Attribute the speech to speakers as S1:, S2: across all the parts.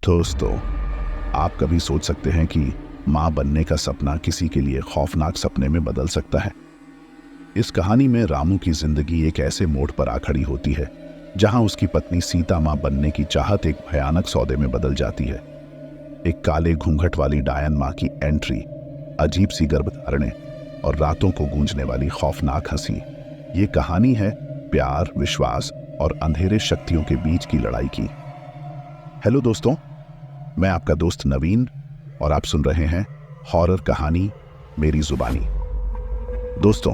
S1: दोस्तों, आप कभी सोच सकते हैं कि मां बनने का सपना किसी के लिए खौफनाक सपने में बदल सकता है। इस कहानी में रामू की जिंदगी एक ऐसे मोड़ पर आ खड़ी होती है जहां उसकी पत्नी सीता मां बनने की चाहत एक भयानक सौदे में बदल जाती है। एक काले घूंघट वाली डायन मां की एंट्री, अजीब सी गर्भधारणे और रातों को गूंजने वाली खौफनाक हंसी। ये कहानी है प्यार, विश्वास और अंधेरे शक्तियों के बीच की लड़ाई की। हेलो दोस्तों, मैं आपका दोस्त नवीन और आप सुन रहे हैं हॉरर कहानी मेरी जुबानी। दोस्तों,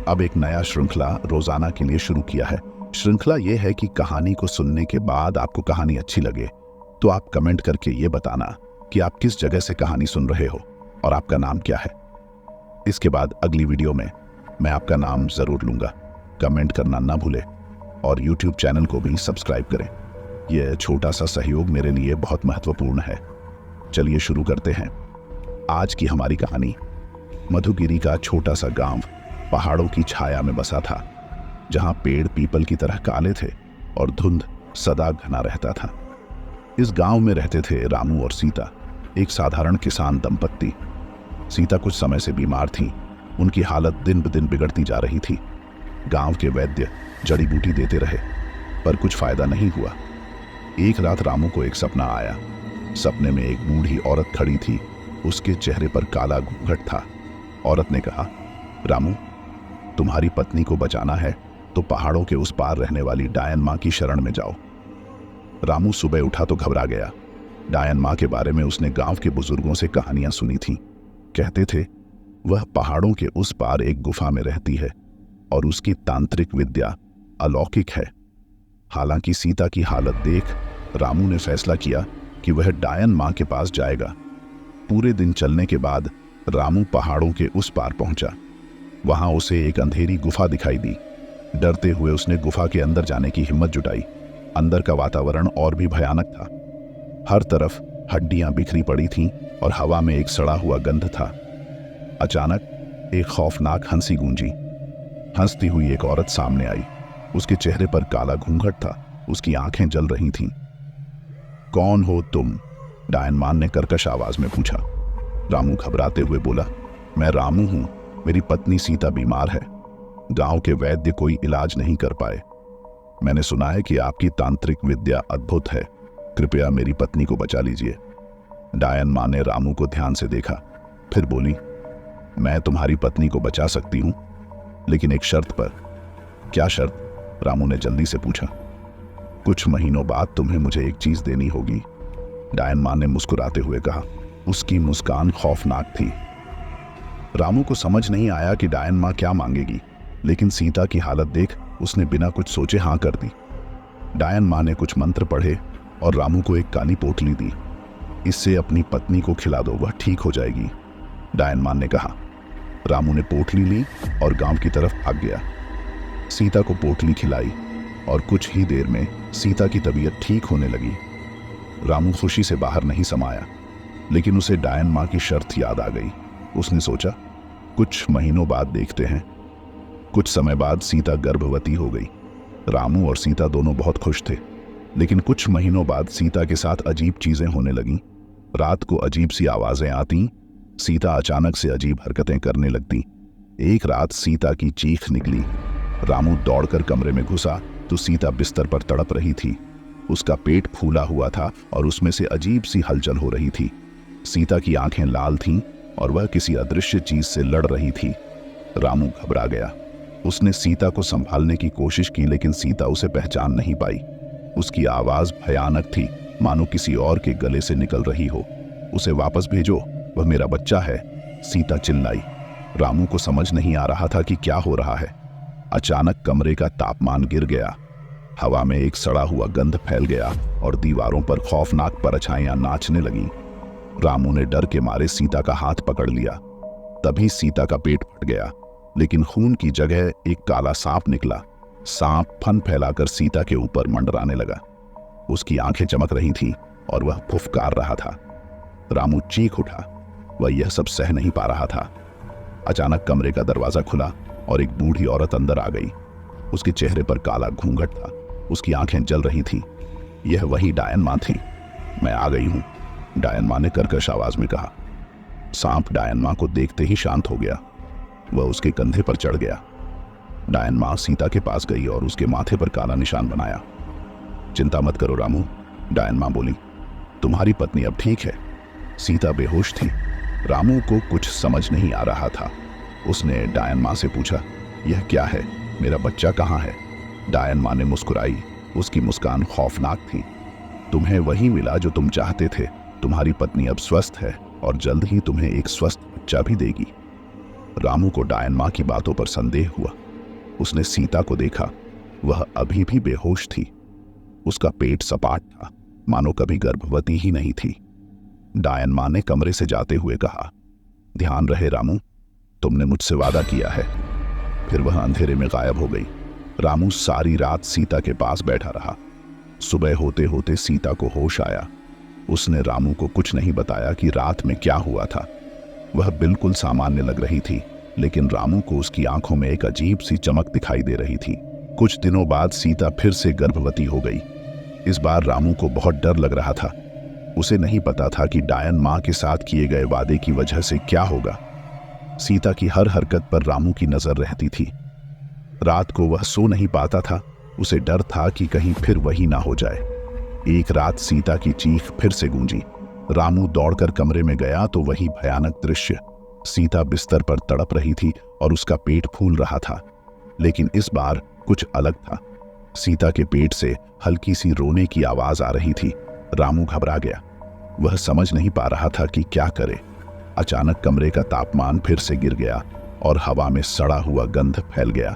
S1: अब एक नया श्रृंखला रोजाना के लिए शुरू किया है। श्रृंखला यह है कि कहानी को सुनने के बाद आपको कहानी अच्छी लगे तो आप कमेंट करके ये बताना कि आप किस जगह से कहानी सुन रहे हो और आपका नाम क्या है। इसके बाद अगली वीडियो में मैं आपका नाम जरूर लूंगा। कमेंट करना ना भूले और यूट्यूब चैनल को भी सब्सक्राइब करें। यह छोटा सा सहयोग मेरे लिए बहुत महत्वपूर्ण है। चलिए शुरू करते हैं। आज की हमारी कहानी मधुगिरी का छोटा सा गांव पहाड़ों की छाया में बसा था, जहां पेड़ पीपल की तरह काले थे और धुंध सदा घना रहता था। इस गांव में रहते थे रामू और सीता, एक साधारण किसान दंपत्ति। सीता कुछ समय से बीमार थी। उनकी हालत दिन ब दिन बिगड़ती जा रही थी। गांव के वैद्य जड़ी बूटी देते रहे पर कुछ फायदा नहीं हुआ। एक रात रामू को एक सपना आया। सपने में एक बूढ़ी औरत खड़ी थी। उसके चेहरे पर काला घूंघट था। औरत ने कहा, रामू, तुम्हारी पत्नी को बचाना है तो पहाड़ों के उस पार रहने वाली डायन मां की शरण में जाओ। रामू सुबह उठा तो घबरा गया। डायन मां के बारे में उसने गांव के बुजुर्गों से कहानियां सुनी थी। कहते थे वह पहाड़ों के उस पार एक गुफा में रहती है और उसकी तांत्रिक विद्या अलौकिक है। हालांकि सीता की हालत देख रामू ने फैसला किया कि वह डायन मां के पास जाएगा। पूरे दिन चलने के बाद रामू पहाड़ों के उस पार पहुंचा। वहां उसे एक अंधेरी गुफा दिखाई दी। डरते हुए उसने गुफा के अंदर जाने की हिम्मत जुटाई। अंदर का वातावरण और भी भयानक था। हर तरफ हड्डियां बिखरी पड़ी थीं और हवा में एक सड़ा हुआ गंध था। अचानक एक खौफनाक हंसी गूंजी। हंसती हुई एक औरत सामने आई। उसके चेहरे पर काला घूंघट था। उसकी आंखें जल रही थीं। कौन हो तुम? डायन मां ने कर्कश आवाज में पूछा। रामू घबराते हुए बोला, मैं रामू हूं। मेरी पत्नी सीता बीमार है। गांव के वैद्य कोई इलाज नहीं कर पाए। मैंने सुना है कि आपकी तांत्रिक विद्या अद्भुत है। कृपया मेरी पत्नी को बचा लीजिए। डायन मां ने रामू को ध्यान से देखा, फिर बोली, मैं तुम्हारी पत्नी को बचा सकती हूं, लेकिन एक शर्त पर। क्या शर्त? रामू ने जल्दी से पूछा। कुछ महीनों बाद तुम्हें मुझे एक चीज देनी होगी, डायन मां ने मुस्कुराते हुए कहा। उसकी मुस्कान खौफनाक थी। रामू को समझ नहीं आया कि डायन मां क्या मांगेगी, लेकिन सीता की हालत देख उसने बिना कुछ सोचे हां कर दी। डायन मां ने कुछ मंत्र पढ़े और रामू को एक काली पोटली दी। इससे अपनी पत्नी को खिला दो, वह ठीक हो जाएगी, डायन मां ने कहा। रामू ने पोटली ली और गांव की तरफ भाग गया। सीता को पोटली खिलाई और कुछ ही देर में सीता की तबीयत ठीक होने लगी। रामू खुशी से बाहर नहीं समाया, लेकिन उसे डायन मां की शर्त याद आ गई। उसने सोचा, कुछ महीनों बाद देखते हैं। कुछ समय बाद सीता गर्भवती हो गई। रामू और सीता दोनों बहुत खुश थे, लेकिन कुछ महीनों बाद सीता के साथ अजीब चीजें होने लगीं। रात को अजीब सी आवाजें आती। सीता अचानक से अजीब हरकतें करने लगती। एक रात सीता की चीख निकली। रामू दौड़कर कमरे में घुसा तो सीता बिस्तर पर तड़प रही थी। उसका पेट फूला हुआ था और उसमें से अजीब सी हलचल हो रही थी। सीता की आंखें लाल थीं और वह किसी अदृश्य चीज से लड़ रही थी। रामू घबरा गया। उसने सीता को संभालने की कोशिश की, लेकिन सीता उसे पहचान नहीं पाई। उसकी आवाज भयानक थी, मानो किसी और के गले से निकल रही हो। उसे वापस भेजो, वह मेरा बच्चा है, सीता चिल्लाई। रामू को समझ नहीं आ रहा था कि क्या हो रहा है। अचानक कमरे का तापमान गिर गया। हवा में एक सड़ा हुआ गंध फैल गया और दीवारों पर खौफनाक परछाइयां नाचने लगीं। रामू ने डर के मारे सीता का हाथ पकड़ लिया। तभी सीता का पेट फट गया, लेकिन खून की जगह एक काला सांप निकला। सांप फन फैलाकर सीता के ऊपर मंडराने लगा। उसकी आंखें चमक रही थीं और वह फुफकार रहा था। रामू चीख उठा। वह यह सब सह नहीं पा रहा था। अचानक कमरे का दरवाजा खुला और एक बूढ़ी औरत अंदर आ गई। उसके चेहरे पर काला घूंघट था। उसकी आंखें जल रही थीं। यह वही डायन मां थी। मैं आ गई हूं, डायन माँ ने कर्कश आवाज में कहा। सांप डायन माँ को देखते ही शांत हो गया। वह उसके कंधे पर चढ़ गया। डायन माँ सीता के पास गई और उसके माथे पर काला निशान बनाया। चिंता मत करो रामू, डायन माँ बोली, तुम्हारी पत्नी अब ठीक है। सीता बेहोश थी। रामू को कुछ समझ नहीं आ रहा था। उसने डायन माँ से पूछा, यह क्या है, मेरा बच्चा कहाँ है? डायन माँ ने मुस्कुराई। उसकी मुस्कान खौफनाक थी। तुम्हें वही मिला जो तुम चाहते थे। तुम्हारी पत्नी अब स्वस्थ है और जल्द ही तुम्हें एक स्वस्थ बच्चा भी देगी। रामू को डायन माँ की बातों पर संदेह हुआ। उसने सीता को देखा। वह अभी भी बेहोश थी। उसका पेट सपाट था, मानो कभी गर्भवती ही नहीं थी। डायन माँ ने कमरे से जाते हुए कहा, ध्यान रहे रामू, तुमने मुझसे वादा किया है। फिर वह अंधेरे में गायब हो गई। रामू सारी रात सीता के पास बैठा रहा। सुबह होते होते सीता को होश आया। उसने रामू को कुछ नहीं बताया कि रात में क्या हुआ था। वह बिल्कुल सामान्य लग रही थी, लेकिन रामू को उसकी आंखों में एक अजीब सी चमक दिखाई दे रही थी। कुछ दिनों बाद सीता फिर से गर्भवती हो गई। इस बार रामू को बहुत डर लग रहा था। उसे नहीं पता था कि डायन माँ के साथ किए गए वादे की वजह से क्या होगा। सीता की हर हरकत पर रामू की नजर रहती थी। रात को वह सो नहीं पाता था। उसे डर था कि कहीं फिर वही ना हो जाए। एक रात सीता की चीख फिर से गूंजी। रामू दौड़कर कमरे में गया तो वही भयानक दृश्य। सीता बिस्तर पर तड़प रही थी और उसका पेट फूल रहा था। लेकिन इस बार कुछ अलग था। सीता के पेट से हल्की सी रोने की आवाज आ रही थी। रामू घबरा गया। वह समझ नहीं पा रहा था कि क्या करे। अचानक कमरे का तापमान फिर से गिर गया और हवा में सड़ा हुआ गंध फैल गया।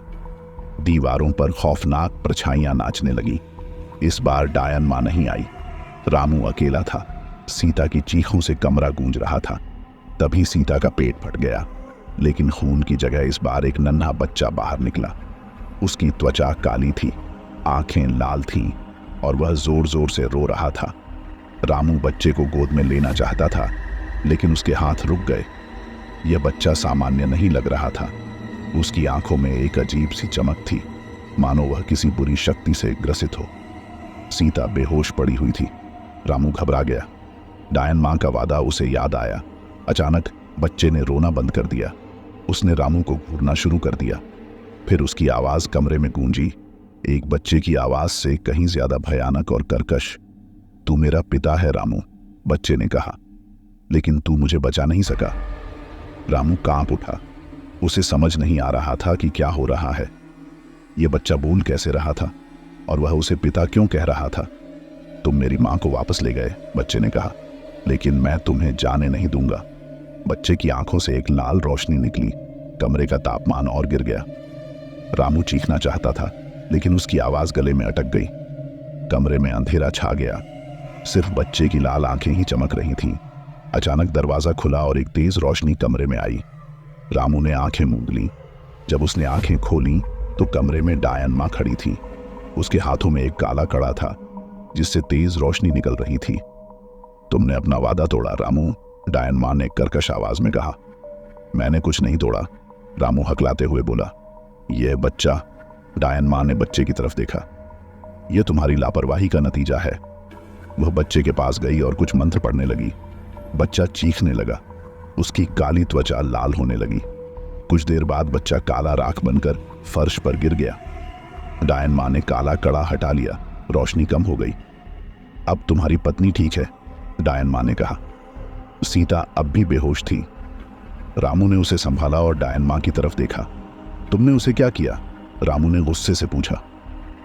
S1: दीवारों पर खौफनाक परछाइयां नाचने लगी। इस बार डायन माँ नहीं आई। रामू अकेला था। सीता की चीखों से कमरा गूंज रहा था। तभी सीता का पेट फट गया, लेकिन खून की जगह इस बार एक नन्हा बच्चा बाहर निकला। उसकी त्वचा काली थी, आंखें लाल थीं और वह जोर जोर से रो रहा था। रामू बच्चे को गोद में लेना चाहता था, लेकिन उसके हाथ रुक गए। यह बच्चा सामान्य नहीं लग रहा था। उसकी आंखों में एक अजीब सी चमक थी, मानो वह किसी बुरी शक्ति से ग्रसित हो। सीता बेहोश पड़ी हुई थी। रामू घबरा गया। डायन माँ का वादा उसे याद आया। अचानक बच्चे ने रोना बंद कर दिया। उसने रामू को घूरना शुरू कर दिया। फिर उसकी आवाज कमरे में गूंजी, एक बच्चे की आवाज से कहीं ज्यादा भयानक और कर्कश। तू मेरा पिता है रामू, बच्चे ने कहा, लेकिन तू मुझे बचा नहीं सका। रामू कांप उठा। उसे समझ नहीं आ रहा था कि क्या हो रहा है। यह बच्चा बोल कैसे रहा था और वह उसे पिता क्यों कह रहा था। तुम मेरी मां को वापस ले गए, बच्चे ने कहा, लेकिन मैं तुम्हें जाने नहीं दूंगा। बच्चे की आंखों से एक लाल रोशनी निकली। कमरे का तापमान और गिर गया। रामू चीखना चाहता था, लेकिन उसकी आवाज गले में अटक गई। कमरे में अंधेरा छा गया। सिर्फ बच्चे की लाल आंखें ही चमक रही थीं। अचानक दरवाजा खुला और एक तेज रोशनी कमरे में आई। रामू ने आंखें मूंद लीं। जब उसने आंखें खोलीं तो कमरे में डायन माँ खड़ी थी। उसके हाथों में एक काला कड़ा था, जिससे तेज रोशनी निकल रही थी। तुमने अपना वादा तोड़ा रामू, डायन माँ ने कर्कश आवाज में कहा। मैंने कुछ नहीं तोड़ा, रामू हकलाते हुए बोला। यह बच्चा, डायन माँ ने बच्चे की तरफ देखा, यह तुम्हारी लापरवाही का नतीजा है। वह बच्चे के पास गई और कुछ मंत्र पढ़ने लगी। बच्चा चीखने लगा। उसकी काली त्वचा लाल होने लगी। कुछ देर बाद बच्चा काला राख बनकर फर्श पर गिर गया। डायन माँ ने काला कड़ा हटा लिया। रोशनी कम हो गई। अब तुम्हारी पत्नी ठीक है, डायन माँ ने कहा। सीता अब भी बेहोश थी। रामू ने उसे संभाला और डायन माँ की तरफ देखा। तुमने उसे क्या किया? रामू ने गुस्से से पूछा।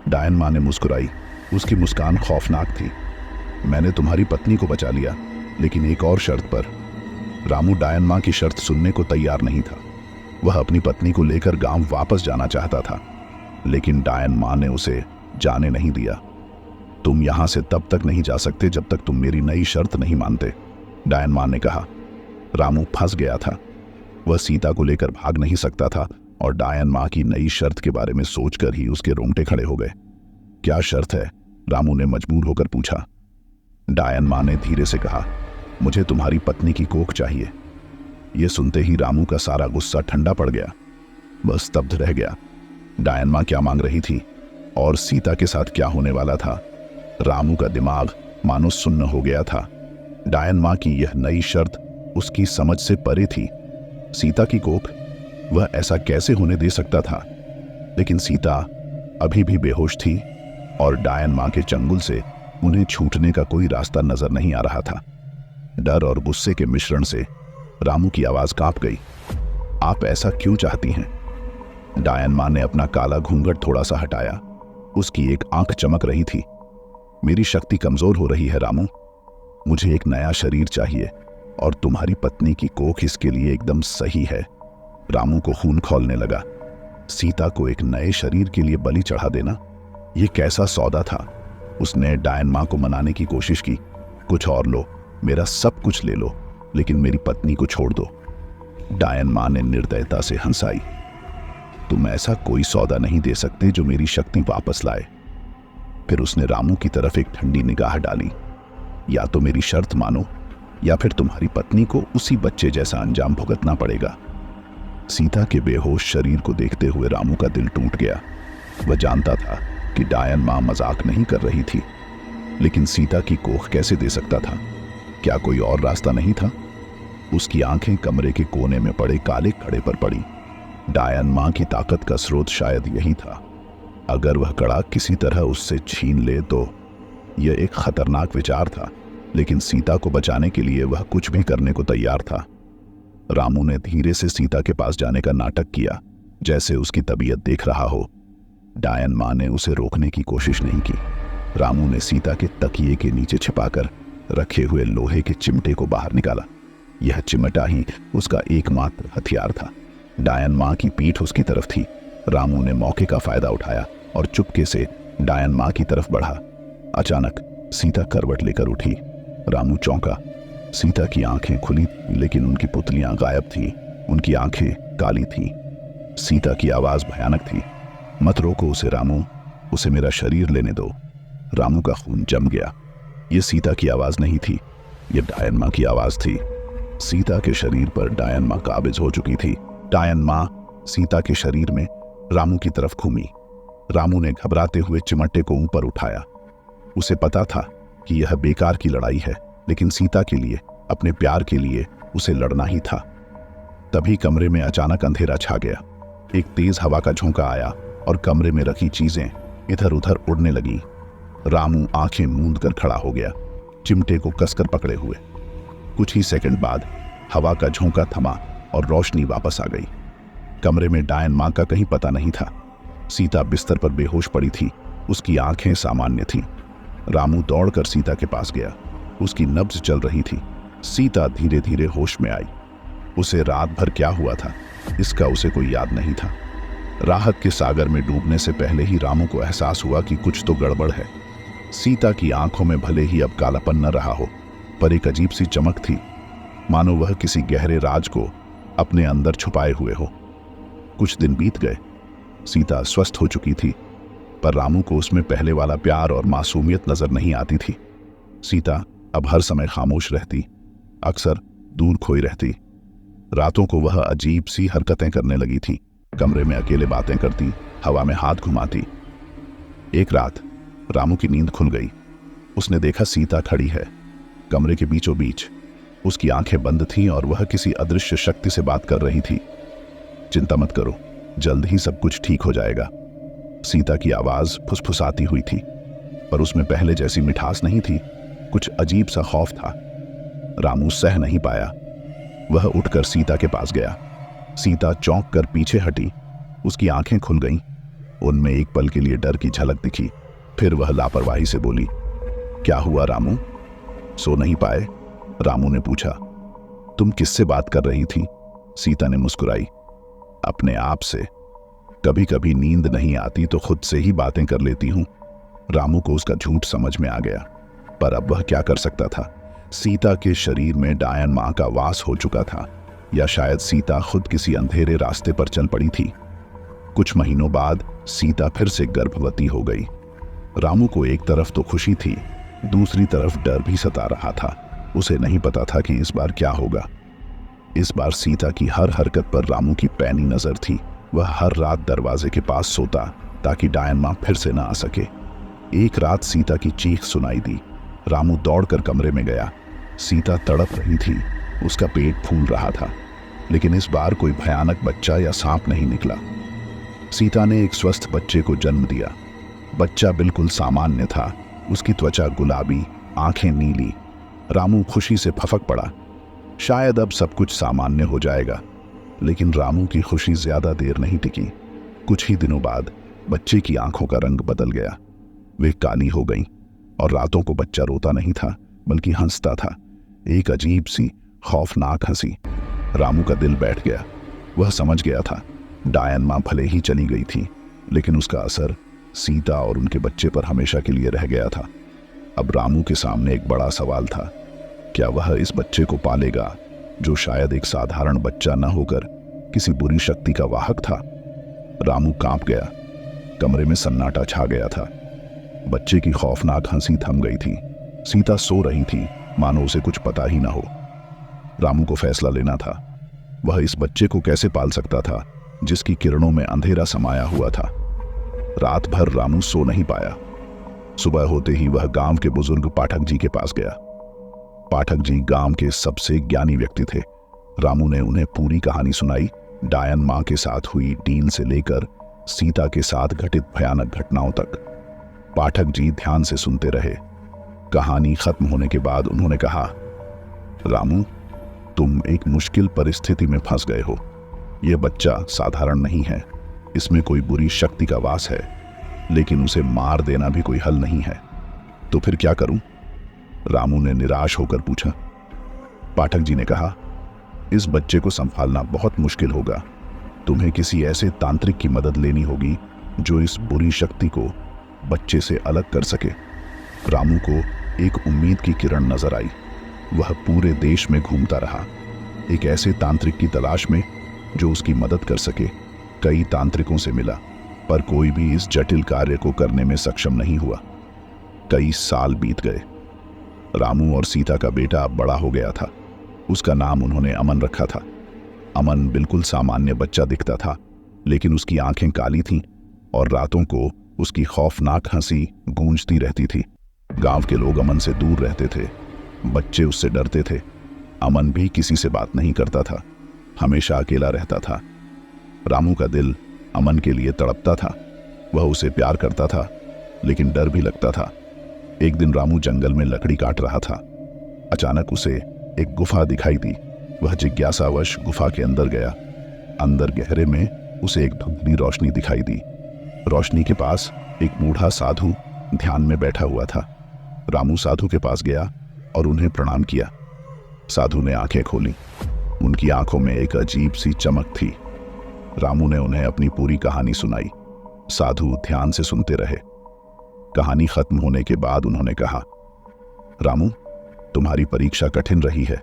S1: डायन माँ ने मुस्कुराई। उसकी मुस्कान खौफनाक थी। मैंने तुम्हारी पत्नी को बचा लिया, लेकिन एक और शर्त पर। रामू डायन माँ की शर्त सुनने को तैयार नहीं था। वह अपनी पत्नी को लेकर गांव वापस जाना चाहता था, लेकिन डायन माँ ने उसे जाने नहीं दिया। तुम यहां से तब तक नहीं जा सकते जब तक तुम मेरी नई शर्त नहीं मानते, डायन माँ ने कहा। रामू फंस गया था। वह सीता को लेकर भाग नहीं सकता था और डायन माँ की नई शर्त के बारे में सोचकर ही उसके रोंगटे खड़े हो गए। क्या शर्त है? रामू ने मजबूर होकर पूछा। डायन माँ ने धीरे से कहा, मुझे तुम्हारी पत्नी की कोख चाहिए। यह सुनते ही रामू का सारा गुस्सा ठंडा पड़ गया। वह स्तब्ध रह गया। डायन माँ क्या मांग रही थी और सीता के साथ क्या होने वाला था? रामू का दिमाग मानो सुन्न हो गया था। डायन माँ की यह नई शर्त उसकी समझ से परे थी। सीता की कोख, वह ऐसा कैसे होने दे सकता था? लेकिन सीता अभी भी बेहोश थी और डायन माँ के चंगुल से उन्हें छूटने का कोई रास्ता नजर नहीं आ रहा था। डर और गुस्से के मिश्रण से रामू की आवाज कांप गई। आप ऐसा क्यों चाहती हैं? डायन माँ ने अपना काला घूंघट थोड़ा सा हटाया। उसकी एक आंख चमक रही थी। मेरी शक्ति कमजोर हो रही है रामू। मुझे एक नया शरीर चाहिए और तुम्हारी पत्नी की कोख इसके लिए एकदम सही है। रामू को खून खौलने लगा। सीता को एक नए शरीर के लिए बलि चढ़ा देना, यह कैसा सौदा था? उसने डायन माँ को मनाने की कोशिश की। कुछ और लो, मेरा सब कुछ ले लो, लेकिन मेरी पत्नी को छोड़ दो। डायन माँ ने निर्दयता से हंसाई। तुम ऐसा कोई सौदा नहीं दे सकते जो मेरी शक्ति वापस लाए। फिर उसने रामू की तरफ एक ठंडी निगाह डाली। या तो मेरी शर्त मानो या फिर तुम्हारी पत्नी को उसी बच्चे जैसा अंजाम भुगतना पड़ेगा। सीता के बेहोश शरीर को देखते हुए रामू का दिल टूट गया। वह जानता था कि डायन माँ मजाक नहीं कर रही थी, लेकिन सीता की कोख कैसे दे सकता था? क्या कोई और रास्ता नहीं था? उसकी आंखें कमरे के कोने में पड़े काले कड़े पर पड़ी। डायन माँ की ताकत का स्रोत शायद यही था। अगर वह कड़ा किसी तरह उससे छीन ले तो यह एक खतरनाक विचार था, लेकिन सीता को बचाने के लिए वह कुछ भी करने को तैयार था। रामू ने धीरे से सीता के पास जाने का नाटक किया, जैसे उसकी तबीयत देख रहा हो। डायन माँ ने उसे रोकने की कोशिश नहीं की। रामू ने सीता के तकिए के नीचे छिपाकर रखे हुए लोहे के चिमटे को बाहर निकाला। यह चिमटा ही उसका एकमात्र हथियार था। डायन माँ की पीठ उसकी तरफ थी। रामू ने मौके का फायदा उठाया और चुपके से डायन माँ की तरफ बढ़ा। अचानक सीता करवट लेकर उठी। रामू चौंका। सीता की आंखें खुली, लेकिन उनकी पुतलियां गायब थीं। उनकी आंखें काली थीं। सीता की आवाज भयानक थी। मत रोको उसे रामू, उसे मेरा शरीर लेने दो। रामू का खून जम गया। यह सीता की आवाज नहीं थी, यह डायन माँ की आवाज थी। सीता के शरीर पर डायन माँ काबिज हो चुकी थी। डायन माँ सीता के शरीर में रामू की तरफ घूमी। रामू ने घबराते हुए चिमटे को ऊपर उठाया। उसे पता था कि यह बेकार की लड़ाई है, लेकिन सीता के लिए, अपने प्यार के लिए उसे लड़ना ही था। तभी कमरे में अचानक अंधेरा छा गया। एक तेज हवा का झोंका आया और कमरे में रखी चीजें इधर उधर उड़ने लगी। रामू आंखें मूंद कर खड़ा हो गया, चिमटे को कसकर पकड़े हुए। कुछ ही सेकंड बाद हवा का झोंका थमा और रोशनी वापस आ गई। कमरे में डायन माँ का कहीं पता नहीं था। सीता बिस्तर पर बेहोश पड़ी थी। उसकी आंखें सामान्य थीं। रामू दौड़कर सीता के पास गया। उसकी नब्ज चल रही थी। सीता धीरे धीरे होश में आई। उसे रात भर क्या हुआ था, इसका उसे कोई याद नहीं था। राहत के सागर में डूबने से पहले ही रामू को एहसास हुआ कि कुछ तो गड़बड़ है। सीता की आंखों में भले ही अब कालापन न रहा हो, पर एक अजीब सी चमक थी, मानो वह किसी गहरे राज को अपने अंदर छुपाए हुए हो। कुछ दिन बीत गए। सीता स्वस्थ हो चुकी थी, पर रामू को उसमें पहले वाला प्यार और मासूमियत नजर नहीं आती थी। सीता अब हर समय खामोश रहती, अक्सर दूर खोई रहती। रातों को वह अजीब सी हरकतें करने लगी थी। कमरे में अकेले बातें करती, हवा में हाथ घुमाती। एक रात रामू की नींद खुल गई। उसने देखा सीता खड़ी है कमरे के बीचों बीच। उसकी आंखें बंद थीं और वह किसी अदृश्य शक्ति से बात कर रही थी। चिंता मत करो, जल्द ही सब कुछ ठीक हो जाएगा। सीता की आवाज फुसफुसाती हुई थी, पर उसमें पहले जैसी मिठास नहीं थी। कुछ अजीब सा खौफ था। रामू सह नहीं पाया। वह उठकर सीता के पास गया। सीता चौंक कर पीछे हटी। उसकी आंखें खुल गईं। उनमें एक पल के लिए डर की झलक दिखी। फिर वह लापरवाही से बोली, क्या हुआ रामू, सो नहीं पाए? रामू ने पूछा। तुम किससे बात कर रही थी? सीता ने मुस्कुराई। अपने आप से। कभी कभी नींद नहीं आती तो खुद से ही बातें कर लेती हूं। रामू को उसका झूठ समझ में आ गया, पर अब वह क्या कर सकता था? सीता के शरीर में डायन माँ का वास हो चुका था, या शायद सीता खुद किसी अंधेरे रास्ते पर चल पड़ी थी। कुछ महीनों बाद सीता फिर से गर्भवती हो गई। रामू को एक तरफ तो खुशी थी, दूसरी तरफ डर भी सता रहा था। उसे नहीं पता था कि इस बार क्या होगा। इस बार सीता की हर हरकत पर रामू की पैनी नजर थी। वह हर रात दरवाजे के पास सोता ताकि डायन माँ फिर से न आ सके। एक रात सीता की चीख सुनाई दी। रामू दौड़कर कमरे में गया। सीता तड़प रही थी, उसका पेट फूल रहा था, लेकिन इस बार कोई भयानक बच्चा या सांप नहीं निकला। सीता ने एक स्वस्थ बच्चे को जन्म दिया। बच्चा बिल्कुल सामान्य था, उसकी त्वचा गुलाबी, आंखें नीली। रामू खुशी से फफक पड़ा। शायद अब सब कुछ सामान्य हो जाएगा, लेकिन रामू की खुशी ज्यादा देर नहीं टिकी। कुछ ही दिनों बाद बच्चे की आंखों का रंग बदल गया, वे काली हो गईं, और रातों को बच्चा रोता नहीं था बल्कि हंसता था, एक अजीब सी खौफनाक हंसी। रामू का दिल बैठ गया। वह समझ गया था डायन मां भले ही चली गई थी, लेकिन उसका असर सीता और उनके बच्चे पर हमेशा के लिए रह गया था। अब रामू के सामने एक बड़ा सवाल था, क्या वह इस बच्चे को पालेगा जो शायद एक साधारण बच्चा न होकर किसी बुरी शक्ति का वाहक था? रामू कांप गया। कमरे में सन्नाटा छा गया था। बच्चे की खौफनाक हंसी थम गई थी। सीता सो रही थी, मानो उसे कुछ पता ही ना हो। रामू को फैसला लेना था। वह इस बच्चे को कैसे पाल सकता था जिसकी किरणों में अंधेरा समाया हुआ था? रात भर रामू सो नहीं पाया। सुबह होते ही वह गांव के बुजुर्ग पाठक जी के पास गया। पाठक जी गांव के सबसे ज्ञानी व्यक्ति थे। रामू ने उन्हें पूरी कहानी सुनाई, डायन मां के साथ हुई डील से लेकर सीता के साथ घटित भयानक घटनाओं तक। पाठक जी ध्यान से सुनते रहे। कहानी खत्म होने के बाद उन्होंने कहा, रामू, तुम एक मुश्किल परिस्थिति में फंस गए हो। यह बच्चा साधारण नहीं है, इसमें कोई बुरी शक्ति का वास है, लेकिन उसे मार देना भी कोई हल नहीं है। तो फिर क्या करूं? रामू ने निराश होकर पूछा। पाठक जी ने कहा, इस बच्चे को संभालना बहुत मुश्किल होगा। तुम्हें किसी ऐसे तांत्रिक की मदद लेनी होगी जो इस बुरी शक्ति को बच्चे से अलग कर सके। रामू को एक उम्मीद की किरण नजर आई। वह पूरे देश में घूमता रहा, एक ऐसे तांत्रिक की तलाश में जो उसकी मदद कर सके। कई तांत्रिकों से मिला, पर कोई भी इस जटिल कार्य को करने में सक्षम नहीं हुआ। कई साल बीत गए। रामू और सीता का बेटा अब बड़ा हो गया था। उसका नाम उन्होंने अमन रखा था। अमन बिल्कुल सामान्य बच्चा दिखता था, लेकिन उसकी आंखें काली थीं और रातों को उसकी खौफनाक हंसी गूंजती रहती थी। गांव के लोग अमन से दूर रहते थे, बच्चे उससे डरते थे। अमन भी किसी से बात नहीं करता था, हमेशा अकेला रहता था। रामू का दिल अमन के लिए तड़पता था। वह उसे प्यार करता था, लेकिन डर भी लगता था। एक दिन रामू जंगल में लकड़ी काट रहा था। अचानक उसे एक गुफा दिखाई दी। वह जिज्ञासावश गुफा के अंदर गया। अंदर गहरे में उसे एक धुंधली रोशनी दिखाई दी। रोशनी के पास एक बूढ़ा साधु ध्यान में बैठा हुआ था। रामू साधु के पास गया और उन्हें प्रणाम किया। साधु ने आंखें खोली। उनकी आंखों में एक अजीब सी चमक थी। रामू ने उन्हें अपनी पूरी कहानी सुनाई। साधु ध्यान से सुनते रहे। कहानी खत्म होने के बाद उन्होंने कहा, रामू, तुम्हारी परीक्षा कठिन रही है,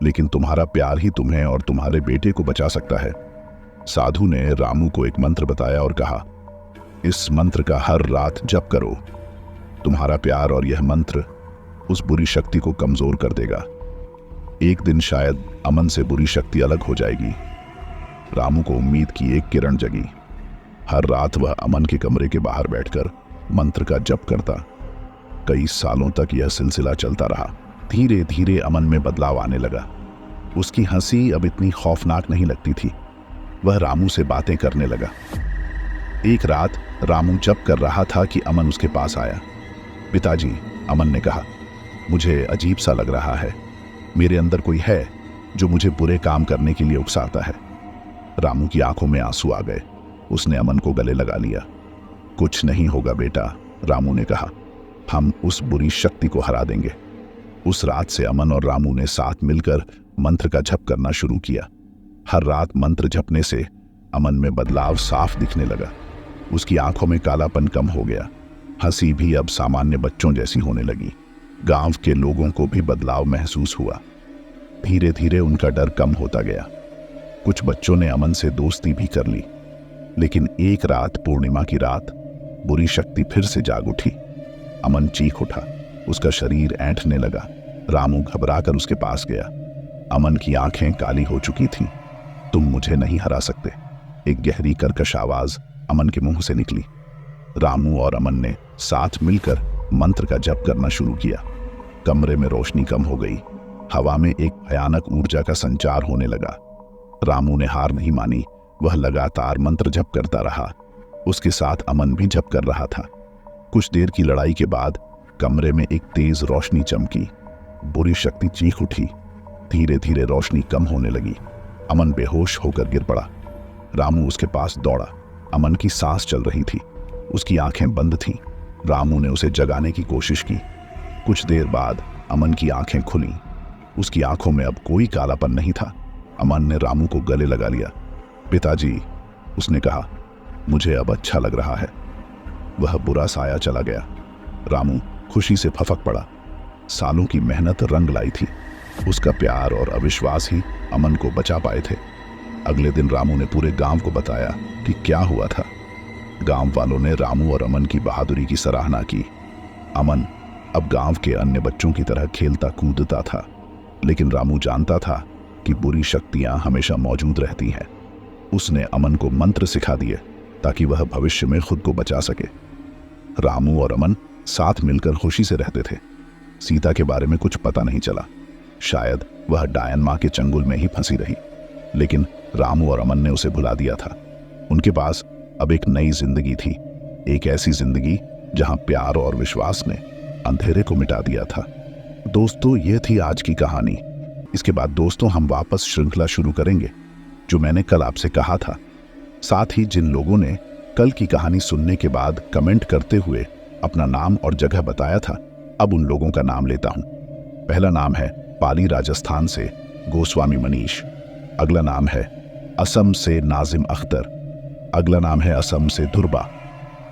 S1: लेकिन तुम्हारा प्यार ही तुम्हें और तुम्हारे बेटे को बचा सकता है। साधु ने रामू को एक मंत्र बताया और कहा, इस मंत्र का हर रात जप करो। तुम्हारा प्यार और यह मंत्र उस बुरी शक्ति को कमजोर कर देगा। एक दिन शायद अमन से बुरी शक्ति अलग हो जाएगी। रामू को उम्मीद की एक किरण जगी। हर रात वह अमन के कमरे के बाहर बैठकर मंत्र का जप करता। कई सालों तक यह सिलसिला चलता रहा। धीरे धीरे अमन में बदलाव आने लगा। उसकी हंसी अब इतनी खौफनाक नहीं लगती थी। वह रामू से बातें करने लगा। एक रात रामू जप कर रहा था कि अमन उसके पास आया। पिताजी, अमन ने कहा, मुझे अजीब सा लग रहा है। मेरे अंदर कोई है जो मुझे बुरे काम करने के लिए उकसाता है। रामू की आंखों में आंसू आ गए। उसने अमन को गले लगा लिया। कुछ नहीं होगा बेटा, रामू ने कहा, हम उस बुरी शक्ति को हरा देंगे। उस रात से अमन और रामू ने साथ मिलकर मंत्र का जप करना शुरू किया। हर रात मंत्र जपने से अमन में बदलाव साफ दिखने लगा। उसकी आंखों में कालापन कम हो गया। हंसी भी अब सामान्य बच्चों जैसी होने लगी। गांव के लोगों को भी बदलाव महसूस हुआ। धीरे धीरे उनका डर कम होता गया। कुछ बच्चों ने अमन से दोस्ती भी कर ली। लेकिन एक रात, पूर्णिमा की रात, बुरी शक्ति फिर से जाग उठी। अमन चीख उठा। उसका शरीर ऐंठने लगा। रामू घबराकर उसके पास गया। अमन की आंखें काली हो चुकी थीं। तुम मुझे नहीं हरा सकते, एक गहरी कर्कश आवाज अमन के मुंह से निकली। रामू और अमन ने साथ मिलकर मंत्र का जप करना शुरू किया। कमरे में रोशनी कम हो गई। हवा में एक भयानक ऊर्जा का संचार होने लगा। रामू ने हार नहीं मानी। वह लगातार मंत्र जप करता रहा। उसके साथ अमन भी जप कर रहा था। कुछ देर की लड़ाई के बाद कमरे में एक तेज रोशनी चमकी। बुरी शक्ति चीख उठी। धीरे धीरे रोशनी कम होने लगी। अमन बेहोश होकर गिर पड़ा। रामू उसके पास दौड़ा। अमन की सांस चल रही थी। उसकी आंखें बंद थीं। रामू ने उसे जगाने की कोशिश की। कुछ देर बाद अमन की आंखें खुलीं। उसकी आंखों में अब कोई कालापन नहीं था। अमन ने रामू को गले लगा लिया। पिताजी, उसने कहा, मुझे अब अच्छा लग रहा है। वह बुरा साया चला गया। रामू खुशी से फफक पड़ा। सालों की मेहनत रंग लाई थी। उसका प्यार और अविश्वास ही अमन को बचा पाए थे। अगले दिन रामू ने पूरे गांव को बताया कि क्या हुआ था। गांव वालों ने रामू और अमन की बहादुरी की सराहना की। अमन अब गांव के अन्य बच्चों की तरह खेलता कूदता था, लेकिन रामू जानता था कि बुरी शक्तियां हमेशा मौजूद रहती हैं। उसने अमन को मंत्र सिखा दिए ताकि वह भविष्य में खुद को बचा सके। रामू और अमन साथ मिलकर खुशी से रहते थे। सीता के बारे में कुछ पता नहीं चला। शायद वह डायन मां के चंगुल में ही फंसी रही, लेकिन रामू और अमन ने उसे भुला दिया था। उनके पास अब एक नई जिंदगी थी, एक ऐसी जिंदगी जहां प्यार और विश्वास ने अंधेरे को मिटा दिया था। दोस्तों, ये थी आज की कहानी। इसके बाद दोस्तों हम वापस श्रृंखला शुरू करेंगे जो मैंने कल आपसे कहा था। साथ ही जिन लोगों ने कल की कहानी सुनने के बाद कमेंट करते हुए अपना नाम और जगह बताया था, अब उन लोगों का नाम लेता हूं। पहला नाम है पाली राजस्थान से गोस्वामी मनीष। अगला नाम है असम से नाजिम अख्तर। अगला नाम है असम से धुरबा।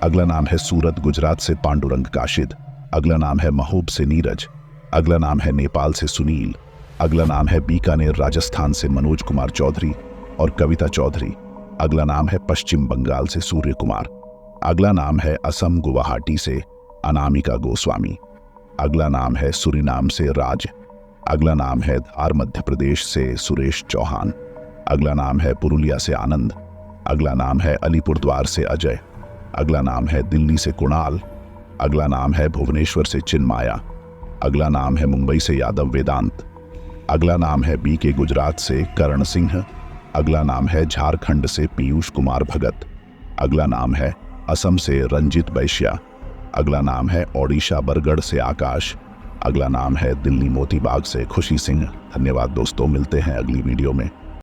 S1: अगला नाम है सूरत गुजरात से पांडुरंग काशिद। अगला नाम है महूब से नीरज। अगला नाम है नेपाल से सुनील। अगला नाम है बीकानेर राजस्थान से मनोज कुमार चौधरी और कविता चौधरी। अगला नाम है पश्चिम बंगाल से सूर्य कुमार। अगला नाम है असम गुवाहाटी से अनामिका गोस्वामी। अगला नाम है सुरीनाम से राज। अगला नाम है धार मध्य प्रदेश से सुरेश चौहान। अगला नाम है पुरुलिया से आनंद। अगला नाम है अलीपुरद्वार से अजय। अगला नाम है दिल्ली से कुणाल। अगला नाम है भुवनेश्वर से चिन्माया। अगला नाम है मुंबई से यादव वेदांत। अगला नाम है बीके गुजरात से करण सिंह। अगला नाम है झारखंड से पीयूष कुमार भगत। अगला नाम है असम से रंजित बैश्या। अगला नाम है ओडिशा बरगढ़ से आकाश। अगला नाम है दिल्ली मोतीबाग से खुशी सिंह। धन्यवाद दोस्तों, मिलते हैं अगली वीडियो में।